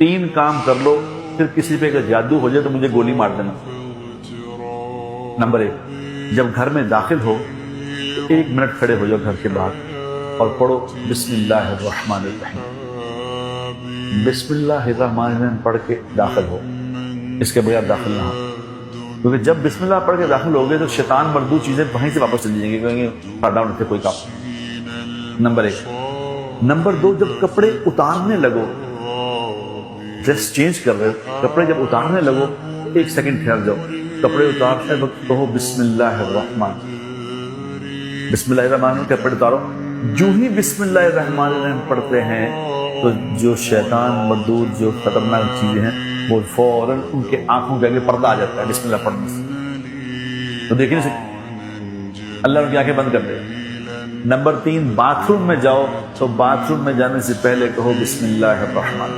3 काम कर लो, फिर किसी पे अगर जादू हो जाए तो मुझे गोली मार देना। नंबर 1, जब घर में दाखिल हो तो 1 मिनट खड़े हो जाओ घर के बाहर और पढ़ो बिस्मिल्लाहिर्रहमानिर्रहीम। बिस्मिल्लाहिर्रहमानिर्रहीम पढ़ के दाखिल हो, इसके बगैर दाखिल ना हो, क्योंकि जब बिस्मिल्लाह पढ़ के दाखिल हो गए तो शैतान मर्दू चीजें वहीं से वापस चली जाएंगी, कहेंगे फाड़ डाउन रखे कोई काम। नंबर 1। नंबर 2, जब कपड़े उतारने लगो, ड्रेस चेंज कर रहे हो, कपड़े जब उतारने लगो 1 सेकंड ठहर जाओ, कपड़े उतारते वक्त कहो बिस्मिल्लाहिर्रहमान, बिस्मिल्लाहिर्रहमान, कपड़े उतारो। जो ही बिस्मिल्लाहिर्रहमान पढ़ते हैं तो जो शैतान मर्दूद जो खतरनाक चीजें हैं वो फौरन उनके आंखों के आगे पर्दा आ जाता है बिस्मिल्लाह पढ़ने से, तो देख नहीं सकते, अल्लाह उनकी आंखें बंद कर देगा। नंबर 3, बाथरूम में जाओ तो बाथरूम में जाने से पहले कहो बिस्मिल्लाहिर्रहमान।